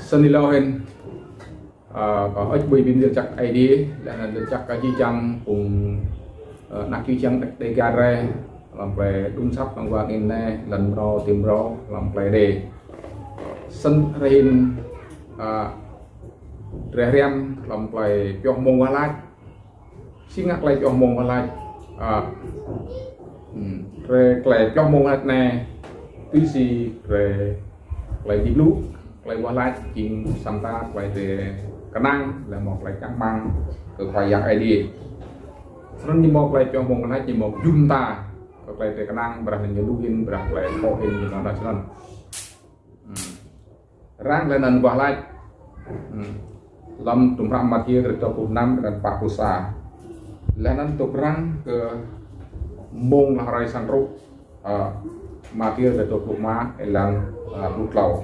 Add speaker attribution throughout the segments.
Speaker 1: sân đi lâu hơn có ít bùi biến chắc ai đi là chắc cái chi chăng cùng nạc chi chăng đây gà ra làm về đun sắp bằng vàng in này lần rò tìm rò làm về đề sân rain rèm làm về cho mông hoa lai xin ngắt lại cho mông hoa lai rồi lại cho mông hạt này tí gì rồi lại đi lú lại qua lại chuyện xăm ta lại về khả năng là một lại căng băng từ khoai giặc ID nó như một lại cho mông lại chỉ một zoom ta lại về khả năng berapa nhiều in berapa lại khó in như nó đã cho nên rang lên nền qua lại làm tụm ram mặt kia từ cho cụm năm dan pakusa lên nền tụm rang ke mông là rai sang ruk mặt kia từ cho cụm má làm lút lầu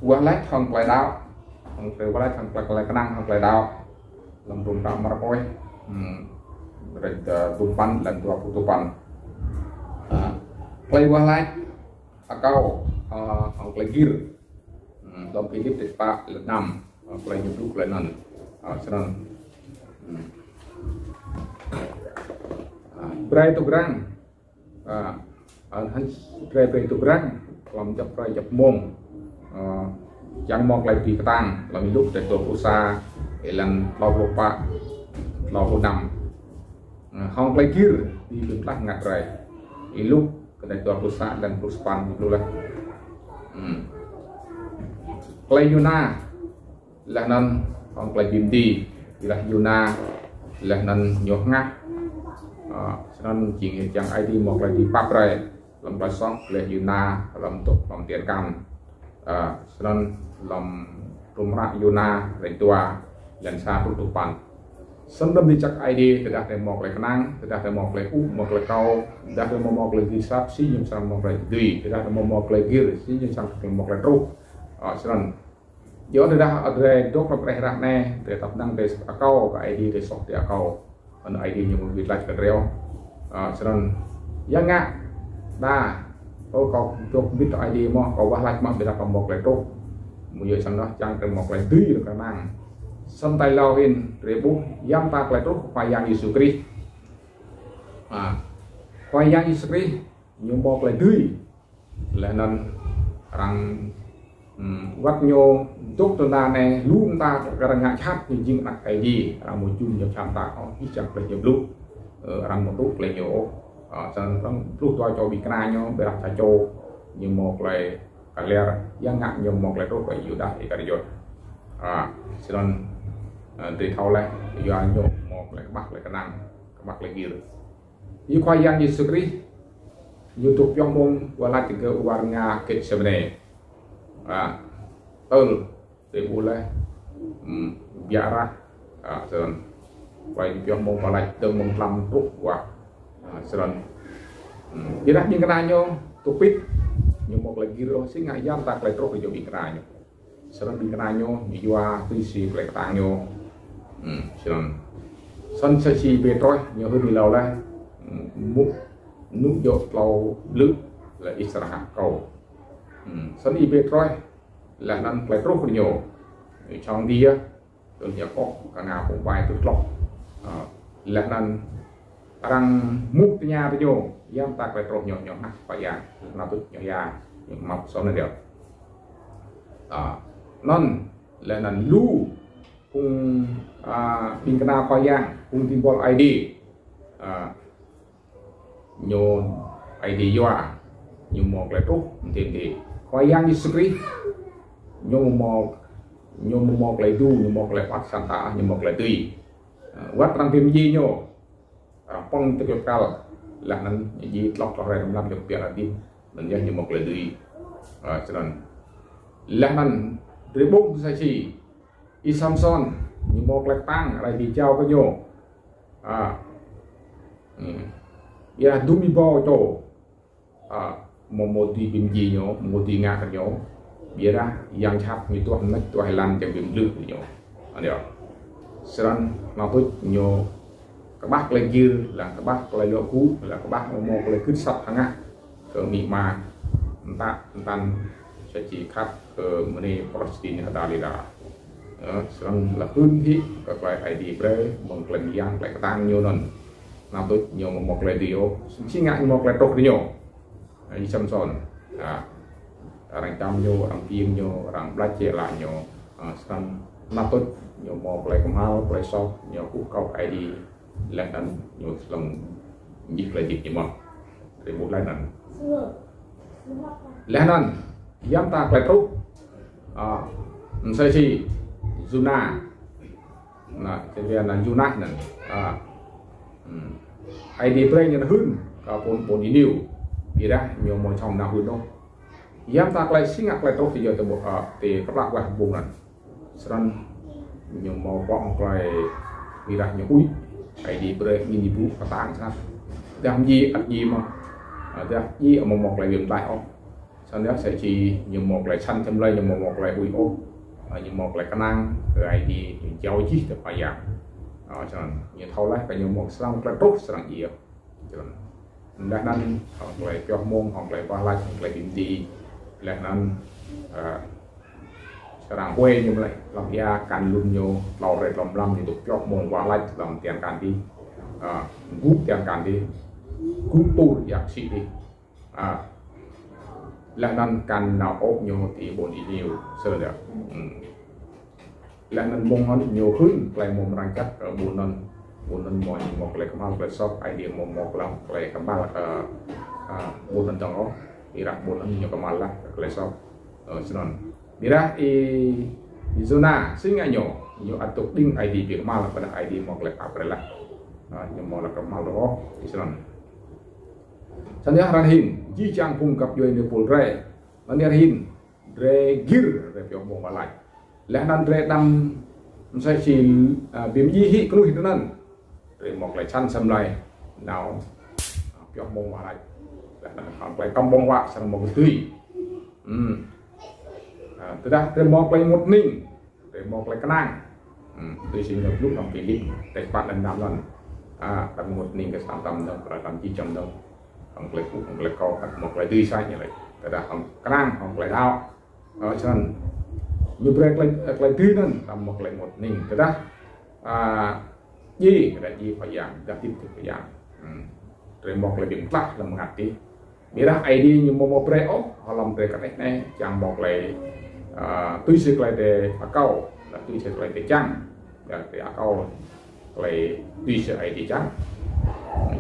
Speaker 1: qua lại thằng lại đau thằng từ qua lại thằng lại khả năng thằng lại đau làm tụm ram mặt coi rồi tumpan dan tua putupan play qua lại akau ang play dom pilih tepat lenam play nyubruk lenan senang berai tu gerang berai tu gerang làm chập rai chập mông chẳng mong lại bị tăng làm lúc để tổ usa để làm lo lupa lo nằm không play kia đi được lắc ngặt rồi lúc để tổ usa dan puspan dulu lah play Yuna là nên còn play Bimdi là Yuna là nên nhột ngắt nên chỉ chẳng ai đi một là đi pap rồi làm bài song là Yuna làm tục làm tiền cam nên làm trung ra Yuna để tua lần xa tutupan sân đâm đi chắc ai đi từ đặt một là năng từ đặt một là một là câu đặt một là ghi sáp xí nhưng sang một là ghi từ đặt một là ghi xí nhưng sang một là trúc sân do từ đó ở đốt là phải ra nè để tập năng để câu cái ID để sort để câu còn ID như một việc lại cái reo sân giang ngã đa tôi có chụp biết ID mà có qua lại mà để đặt một là trúc một giờ sau đó trang từ một là tứ được khả năng sân tay lao in rebu yang tak letruk payang isukri payang isukri nyumbok le dui lenan rang wat nyo tuk tuna ne lum ta karang ngak chat jing nak kai di rang mo jun yo cham ta o hi chak le lu rang mo tuk le yo san rang lu to cho bi kna nyo be ra cha cho nyumbok le kaler yang ngak nyumbok le tuk yu da e kar yo silon để thâu lại do anh nhổ một lại bắt lại cái năng bắt lại kia như khoai yang như sukri YouTube trong môn và lại từ cái warna kịch xem này để mua lại biara sơn quay trong môn và lại từ môn làm tốt quá sơn chỉ đặt những cái này nhau tục biết nhưng một lại kia rồi xin ngại giam tạc lại tốt để cho bị cái này sơn bị cái này nhau như qua tuy xì lại tàng nhau sân sẽ chỉ về thôi nhiều hơn thì lâu đây múc nút dột lâu lướt là ít ra cầu sân đi về thôi là năng phải rất nhiều trong đi tôi nhớ có cả nào cũng vài chút lọc là năng đang múc nhà với nhau giam ta phải rất nhiều nhỏ hạt phải già nào tốt nhỏ già những mọc sau này được non là năng lưu cùng bình kana khoai yang cùng timbol ID nhon ID yoa nhung một lại tốt tiền thì khoai yang như sukri nhung một lại du nhung một lại phát santa nhung một lại tùy wat rang phim gì nhô phong tự cao là năng gì lọc cho ra làm được việc là đi mình nhung một lại tùy cho nên là năng rồi bông sai chỉ y Samson như một lệch tăng lại đi trao cái nhô ya dumi bo to một tí bìm gì nhô một tí ngạc nhô bia ra yang chap như tuan mất tuan hay làm chẳng bìm lư nhô anh hiểu sẵn mà tôi nhô các bác lên dư là các bác lên lộ cú là các bác một lên cứ sập thằng á cỡ mì mà ta sẽ chỉ khắp ở mani Palestine ở Đà Lạt sẵn là hơn thì các loại ai đi về một lần giang lại tăng nhiều lần nào tôi nhiều một lần điều chỉ ngại một lần trục nhiều đi xăm son rằng tam nhiều rằng tiêm nhiều rằng black chia lại nhiều sẵn nào tôi nhiều một lần cũng hao lần sau nhiều cú câu ai đi lại đánh nhiều lần dịch lại dịch nhiều mà để một lại đánh lẽ nên giam ta lại tốt sai chi Zuna là cái việc là Zuna này ai đi play như là hơn cả bốn đi nhiều vì đó nhiều món trong nào hơn đâu giam ta lại sinh ngạc lại tốt thì giờ từ bộ thì các bạn vào vùng này sẵn nhiều màu quạng lại vì đó nhiều ui ai đi play như bú và tàng sao làm gì ăn gì mà gì ở một lại điểm lại không sau đó sẽ chỉ nhiều một lại xanh thêm lên nhiều một lại ui ô nhiều một lại năng rồi ai đi cháu chi được phải giảm cho nên nhiều thâu lại phải nhiều một sang lại tốt sang gì cho nên đã nên học lại cho môn học lại qua lại học lại điểm gì là nên sang quê như vậy làm gia can luôn nhiều lâu rồi làm thì được cho môn qua lại làm tiền can đi gút tiền can đi gút tu giặc sĩ đi là nên cần nào ốp nhiều thì bốn đi nhiều sơ được là nên mong hơn nhiều hơn lại một ràng chắc ở bốn lần mọi một lại có một shop idea một lần lại có ba bốn lần trong đó thì đặt bốn lần nhiều có mal là lại shop ở sân đi ra zona sinh ngay nhỏ nhiều atau đinh ID việc mal pada ID một lại apa là nhiều một là có mal đó thì sân Sanya rahin ji chang pung kap yo ni pul re mani rahin re gir re pyo mo malai la nan re dam sai chi bim ji hi klu hin nan re mok lai chan sam lai nào pyo mo malai la nan khang lai kam bong wa sang mo tui từ đó re mok lai một ninh re mok lai kanang tôi xin được lúc đồng philip tại bạn lần nào lần tầm một ninh cái sản tâm đâu là tầm chi trăm đâu không lại có một lại tươi sai như vậy,แต่ không căng không lại đau, cho nên như break lại tươi nên làm một lại một ninh, cái đó gì cái gì phải giảm, đã tiếp tục phải giảm, rồi một lại điểm lắc là một hạt đi, bây giờ ID như một break họ làm break cái này, chẳng một lại tươi sực lại để câu, là tươi sực lại để trắng, để câu lại tươi sực lại để trắng,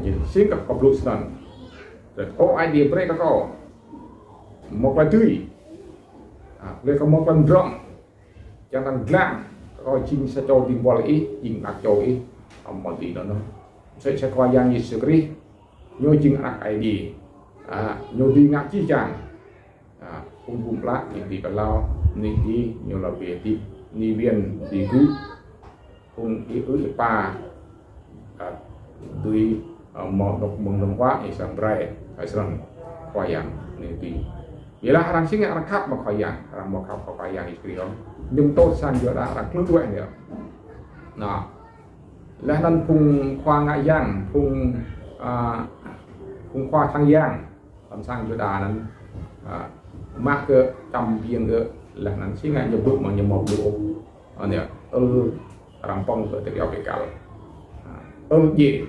Speaker 1: như xin gặp công lúc này rồi có idea break có một lần tươi về có một lần rộng chẳng hạn glam coi chinh sẽ cho tìm vào ý chinh đặt cho ý mọi gì đó sẽ coi yang như xử lý nhô chinh đặt idea nhô đi ngạc chi chẳng cùng lá những gì phải lao những gì nhiều là về thì ni viên thì cứ cùng ý ứ pa tùy một độc mừng đồng quá thì sang bray phải sang khoai yang này tùy vậy là hàng sinh hàng khắp mà khoai yang hàng một khắp khoai yang thì đó nhưng tốt sang giờ đã là nước quậy nữa nọ là nên phùng khoa ngại yang phùng khoa thăng yang làm sang giờ đà nên mắc cơ trăm viên cơ là nên sinh ngại nhiều bước mà nhiều một độ nè làm phong cơ tự do về cả gì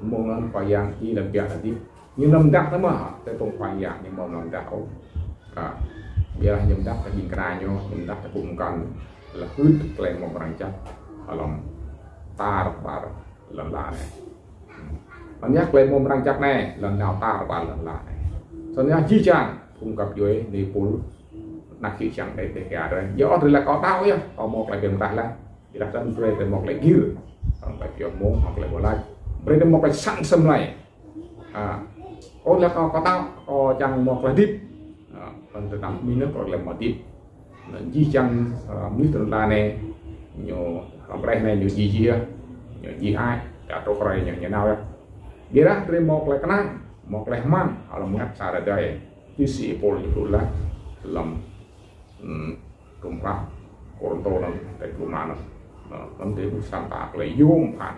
Speaker 1: mong lần khoai yang chỉ là việc là gì nhưng năm đắt đó mà tới phong khoai yang nhưng mong lần đắt giờ nhầm đắt là nhìn cái nhau nhầm đắt là cũng cần là hút lên một răng chắc ở lòng ta và lần lại này bạn nhắc lên một răng chắc này lần nào ta và lần lại sau đó chi chăng cung cấp dưới đi phun nạc chi chăng để cả rồi do thì là có tao nhá có một lại gần tại là thì đặt chân về một lại kia phải kiểu muốn hoặc là một lại bây giờ một cái sẵn xâm này có là có tao có chẳng một là tiếp còn từ 5 minutes rồi là một tiếp di chăng mít từ là này nhiều làm cái này nhiều gì chia nhiều gì ai đã trâu cây nhiều nào đó dia dah terima oleh kenang mau oleh man kalau melihat cara dia isi politik lah dalam rumah korontonan dari rumah nanti bukan tak lagi yum pan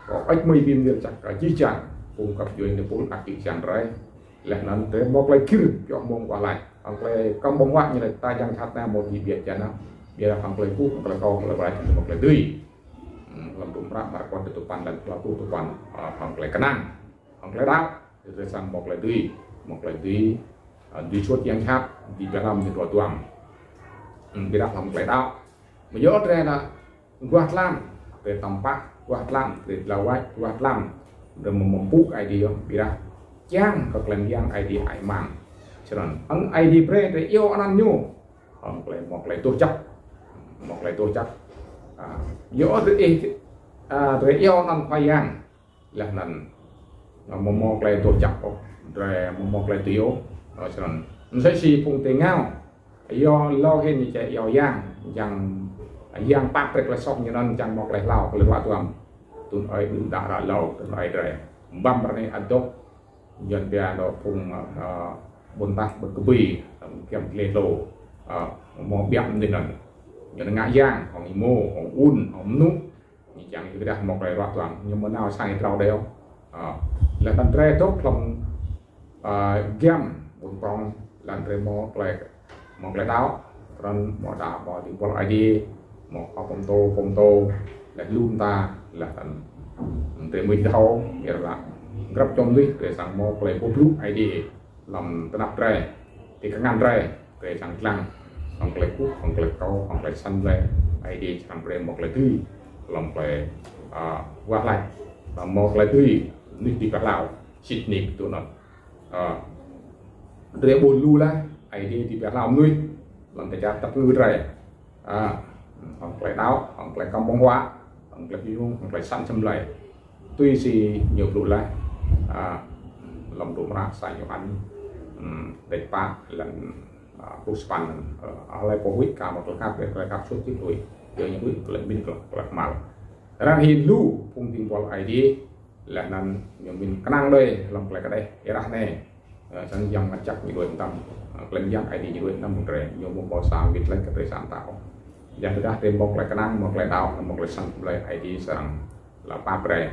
Speaker 1: có ích mây biên địa chặt cả chi chặt cùng cặp dưới những bốn ác chặt đấy là nó tới một lại kêu cho mong qua lại ông lại công bông hoa như là ta chẳng thật ra một gì biệt cho nó bây giờ ông lại cút ông lại câu lại một lại tươi làm đúng ra mà quan tụ pan dan pelaku tụ pan ông lại kenang ông lại đau rồi sang một lại tươi di suốt yang chặt di dalam di tua tuang bây giờ ông lại đau mà nhớ ra là quạt lam về tempat quạt lam về lawat quạt lam rồi memupuk idea bila yang ke kalian yang idea ai mang cho nên anh idea pre để yêu anh nhu ông lại một lại tổ chức giữa để yêu anh phải yang là nên một lại tổ chức rồi một lại tiêu cho nên anh sẽ si phung tiền ngao do lo hen như chạy yêu yang pak rek lesok nyenan jang mok leh lau kelewat tuam tun ai dun da lau tun ai dre bam rene adok yon bia do phung bontas berkebi kem lelo mo biam dinan yon ngak yang hong imo hong un hong nu ni jang yu dah mok leh rat tuam nhưng mà nào sai trao đeo là tan tre tốt lòng gem bun pong lan tre mok leh đáo ran mo da mo di pol id một phong tô là luôn ta là để mình thâu nghĩa là gấp trong đi để sang một lấy một lúc ID làm tân áp tre thì các ngành tre để sang lăng bằng lấy cút bằng lấy câu bằng lấy xanh lên ID sang tre một lấy tươi làm lấy qua lại và một lấy tươi nít đi các lão xịt nịp tụi nó để bồn lu la ID thì các lão nuôi làm để cho tập nuôi tre ông lại đáo ông lại công bóng hóa ông lại yêu ông lại sẵn châm lại tuy gì nhiều lụt lại lòng đủ ra sai nhiều anh để ba lần puspan ở lại có cả một cái khác để các số tiếp tuổi giờ những cái lệnh binh cực là mal ra hiện lu phung tin vào ID là nên những mình năng đây lòng lại cái đây cái ra này chẳng dòng mà chắc như đuổi tâm lên dòng ID như đuổi tâm một rẻ nhiều một bộ sao biết lên cái thời gian tạo yang sudah tembok lại kenang một lại đau một lại sang lại ID sang là ba pre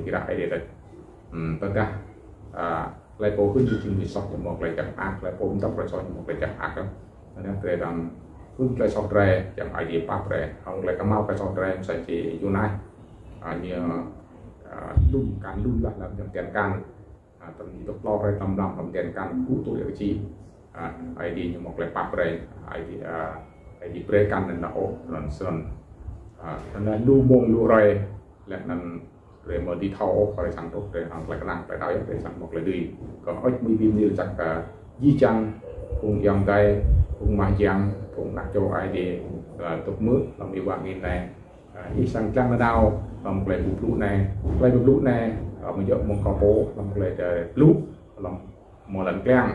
Speaker 1: kira ID đấy tất cả lại phố cứ chừng bị sọc một lại chẳng ác lại phố tập lại sọc một lại chẳng ác đó nên pre đang cứ lại sọc pre chẳng ID ba pre ông lại mau lại sọc pre sẽ chỉ unai như lùn cán lùn là làm tiền can tầm tập lo rồi tầm tiền can cú tuổi ở chi ID như một lại ba pre ID prekan dan nao dan sen dan lu mong lu rai là nên để mà đi thâu phải sang tốt để hàng lại năng phải đào để sang một lại đi còn ít mấy phim như chắc di chăng cùng dòng tay cùng mai giang cùng đặt cho ID tục nước làm điều bạn nghìn này đi sang trang là đào làm lại một lũ này ở một một cò bố làm lại lũ làm một lần keng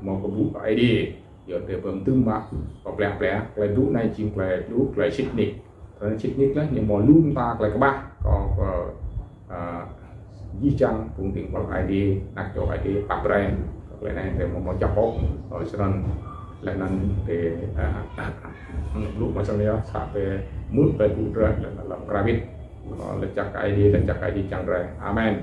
Speaker 1: một cái lũ ID giờ để bơm tương mà hoặc lẹ lại lũ này chim lại xịt nịt đó nhưng mà luôn ta lại các bạn còn di chăng phương tiện bằng ID đặt cho ID tập ra lại này để một chọc bóng rồi sau đó lại nên để lúc mà sau đó sẽ về mút về cụ ra là làm gravit là chắc ID chẳng ra amen.